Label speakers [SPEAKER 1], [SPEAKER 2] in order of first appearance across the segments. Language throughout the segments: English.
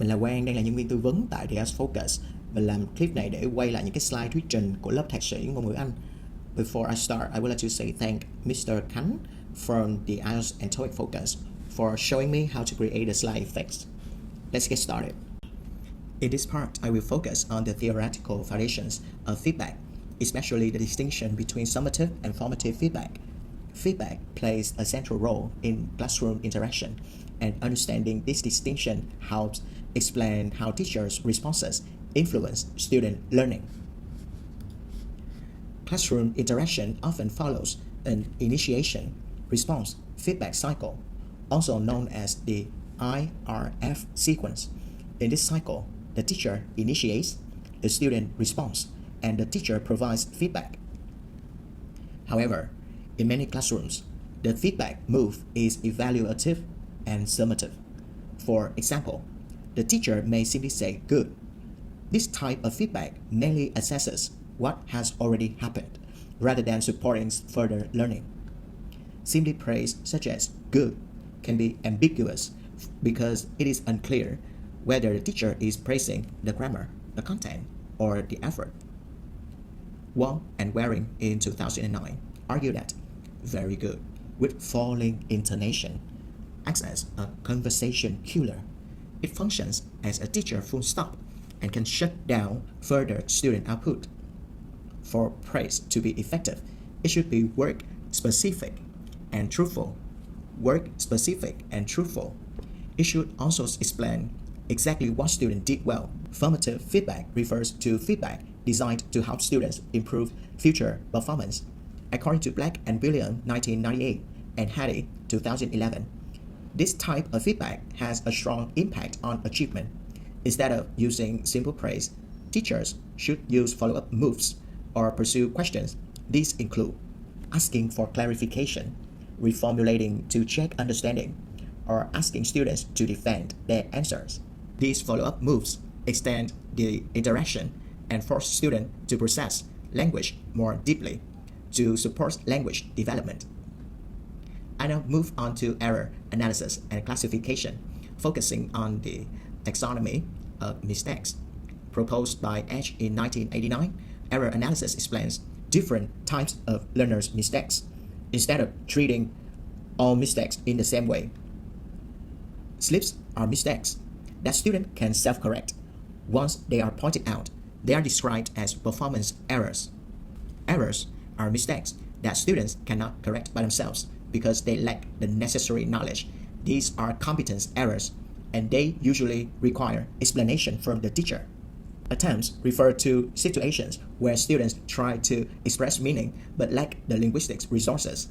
[SPEAKER 1] Mình là Quang, đang là nhân viên tư vấn tại TESOLFOCUS. Mình làm clip này để quay lại những cái slide thuyết trình của lớp thạc sĩ ngôn ngữ Anh. Before I start, I would like to say thank Mr.Quang from the IELTS and TOEIC Focus for showing me how to create the slide effects. Let's get started. In this part, I will focus on the theoretical foundations of feedback, especially the distinction between summative and formative feedback. Feedback plays a central role in classroom interaction, and understanding this distinction helps explain how teachers' responses influence student learning. Classroom interaction often follows an initiation, response, feedback cycle, also known as the IRF sequence. In this cycle, the teacher initiates, the student responds, and the teacher provides feedback. However, in many classrooms, the feedback move is evaluative and summative. For example, the teacher may simply say good. This type of feedback mainly assesses what has already happened, rather than supporting further learning. Simply praise such as good can be ambiguous because it is unclear whether the teacher is praising the grammar, the content, or the effort. Wong and Waring in 2009 argued that very good, with falling intonation, acts as a conversation killer. It functions as a teacher full stop and can shut down further student output. For praise to be effective, it should be work specific and truthful. Work specific and truthful. It should also explain exactly what student did well. Formative feedback refers to feedback designed to help students improve future performance. According to Black and William 1998 and Hattie 2011, this type of feedback has a strong impact on achievement. Instead of using simple praise, teachers should use follow-up moves or pursue questions. These include asking for clarification, reformulating to check understanding, or asking students to defend their answers. These follow-up moves extend the interaction and force students to process language more deeply to support language development. I now move on to error analysis and classification, focusing on the taxonomy of mistakes. Proposed by Edge in 1989, error analysis explains different types of learners' mistakes instead of treating all mistakes in the same way. Slips are mistakes that students can self-correct. Once they are pointed out, they are described as performance errors. Errors are mistakes that students cannot correct by themselves because they lack the necessary knowledge. These are competence errors, and they usually require explanation from the teacher. Attempts refer to situations where students try to express meaning but lack the linguistic resources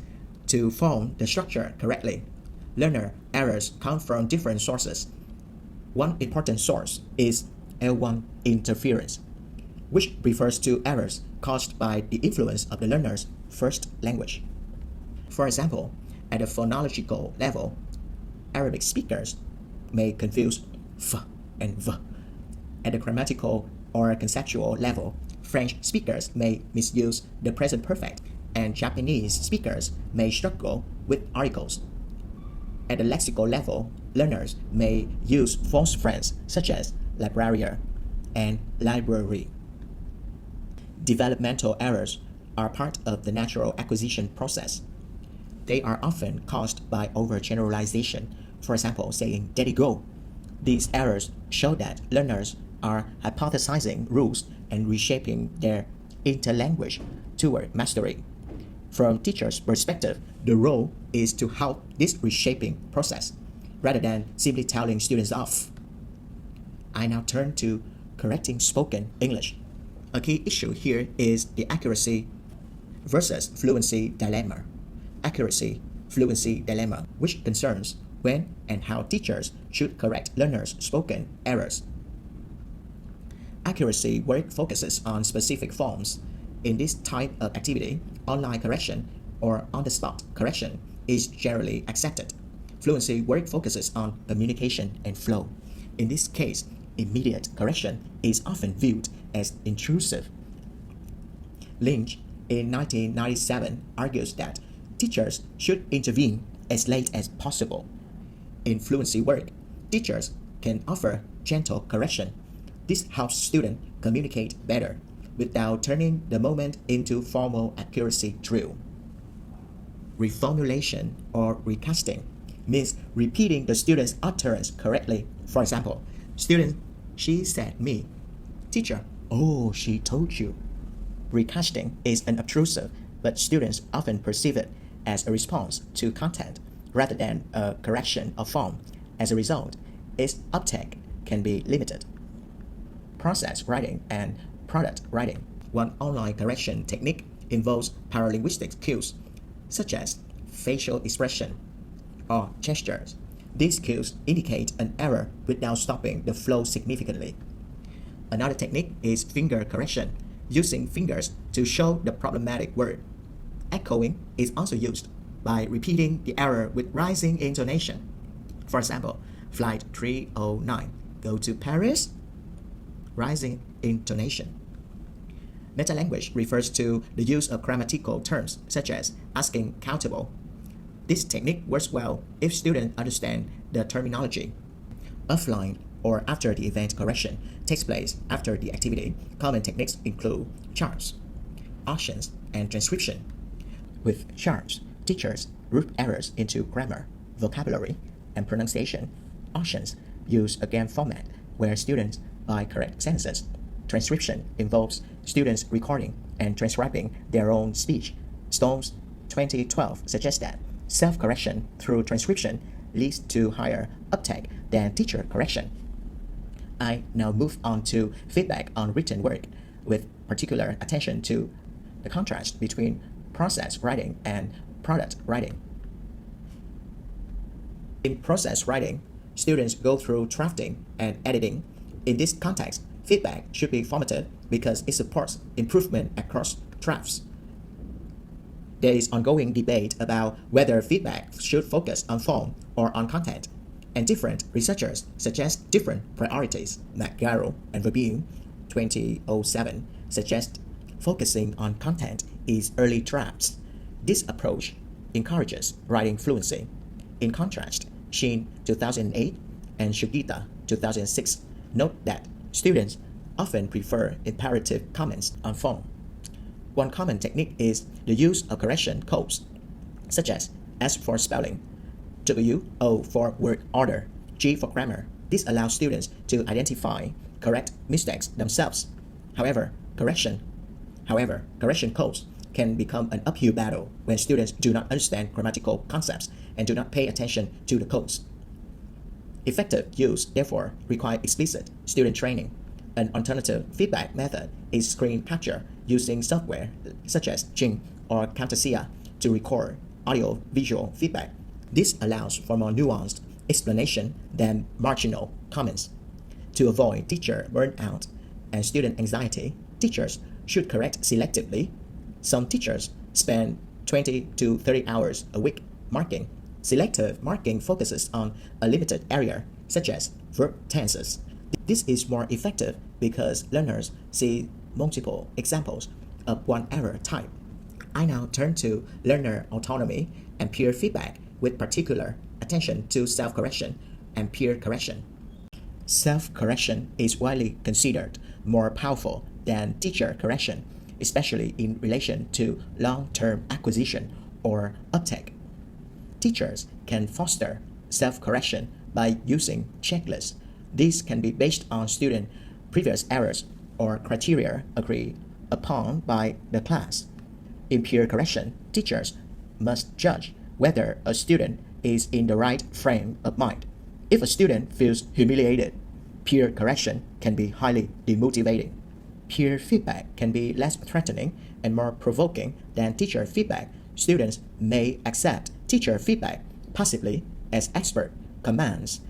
[SPEAKER 1] to form the structure correctly. Learner errors come from different sources. One important source is L1 interference, which refers to errors caused by the influence of the learner's first language. For example, at a phonological level, Arabic speakers may confuse f and v. At the grammatical or conceptual level, French speakers may misuse the present perfect, and Japanese speakers may struggle with articles. At the lexical level, learners may use false friends such as librarian and library. Developmental errors are part of the natural acquisition process. They are often caused by overgeneralization, for example, saying "Daddy go." These errors show that learners are hypothesizing rules and reshaping their interlanguage toward mastery. From teachers' perspective, the role is to help this reshaping process, rather than simply telling students off. I now turn to correcting spoken English. A key issue here is the accuracy versus fluency dilemma. Accuracy-fluency dilemma, which concerns when and how teachers should correct learners' spoken errors. Accuracy work focuses on specific forms. In this type of activity, online correction or on-the-spot correction is generally accepted. Fluency work focuses on communication and flow. In this case, immediate correction is often viewed as intrusive. Lynch, in 1997, argues that teachers should intervene as late as possible. In fluency work, teachers can offer gentle correction. This helps students communicate better without turning the moment into formal accuracy drill. Reformulation or recasting means repeating the student's utterance correctly. For example, student, she said me. Teacher, oh, she told you. Recasting is unobtrusive, but students often perceive it as a response to content rather than a correction of form. As a result, its uptake can be limited. Process writing and product writing. One online correction technique involves paralinguistic cues, such as facial expression or gestures. These cues indicate an error without stopping the flow significantly. Another technique is finger correction, using fingers to show the problematic word. Echoing is also used by repeating the error with rising intonation. For example, Flight 309, go to Paris, rising intonation. Metalanguage refers to the use of grammatical terms such as asking countable. This technique works well if students understand the terminology. Offline or after the event correction takes place after the activity. Common techniques include charts, options, and transcription. With charts, teachers group errors into grammar, vocabulary, and pronunciation. Options use a game format where students buy correct sentences. Transcription involves students recording and transcribing their own speech. Stone's 2012 suggests that self-correction through transcription leads to higher uptake than teacher correction. I now move on to feedback on written work, with particular attention to the contrast between process writing and product writing. In process writing, students go through drafting and editing. In this context, feedback should be formatted because it supports improvement across drafts. There is ongoing debate about whether feedback should focus on form or on content, and different researchers suggest different priorities. McGarrell and Verbune, 2007, suggest focusing on content is early drafts. This approach encourages writing fluency. In contrast, Shin, 2008, and Shugita, 2006, note that students often prefer imperative comments on form. One common technique is the use of correction codes, such as S for spelling, W, O for word order, G for grammar. This allows students to identify correct mistakes themselves. However, correction codes can become an uphill battle when students do not understand grammatical concepts and do not pay attention to the codes. Effective use, therefore, requires explicit student training. An alternative feedback method is screen capture using software such as Chương or Camtasia to record audio-visual feedback. This allows for more nuanced explanation than marginal comments. To avoid teacher burnout and student anxiety, teachers should correct selectively. Some teachers spend 20 to 30 hours a week marking. Selective marking focuses on a limited area, such as verb tenses. This is more effective because learners see multiple examples of one error type. I now turn to learner autonomy and peer feedback with particular attention to self-correction and peer correction. Self-correction is widely considered more powerful than teacher correction, especially in relation to long-term acquisition or uptake. Teachers can foster self-correction by using checklists. These can be based on student previous errors or criteria agreed upon by the class. In peer correction, teachers must judge whether a student is in the right frame of mind. If a student feels humiliated, peer correction can be highly demotivating. Peer feedback can be less threatening and more provoking than teacher feedback. Students may accept teacher feedback passively as expert commands,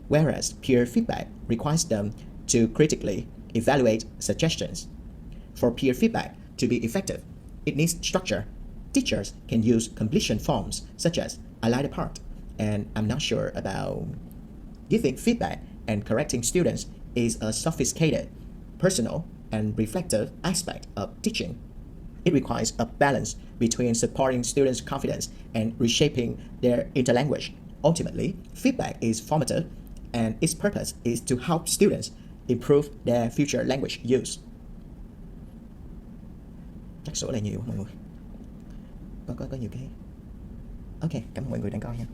[SPEAKER 1] whereas peer feedback requires them to critically evaluate suggestions. For peer feedback to be effective, it needs structure. Teachers can use completion forms such as I like the part and I'm not sure about. Giving feedback and correcting students is a sophisticated, personal, and reflective aspect of teaching. It requires a balance between supporting students' confidence and reshaping their interlanguage. Ultimately, feedback is formative and its purpose is to help students improve their future language use. Chắc sửa lại nhiều mọi người. Có nhiều cái. Ok, cảm ơn mọi người đang coi nha.